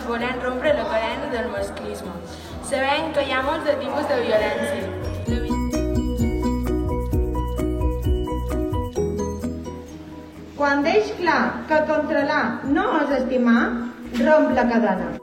volem rompre la cadena del masclisme. Sabem que hi ha molts de tipus de violència. Quan deix clar que controlar no és estimar, romp la cadena.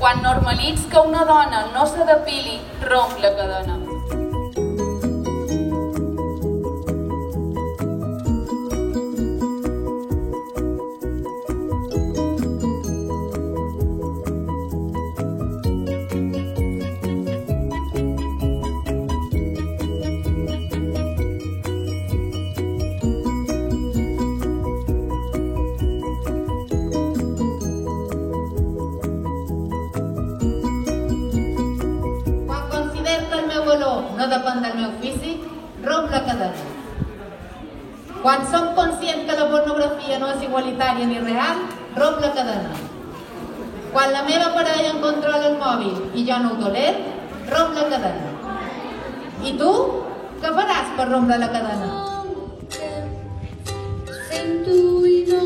Quan normalitz que una dona no se depili, romp la cadena. No depèn del meu físic, romp la cadena. Quan som conscients que la pornografia no és igualitària ni real, romp la cadena. Quan la meva parella em controla el mòbil i jo no ho toler, romp la cadena. I tu, què faràs per rompre la cadena? Sento i no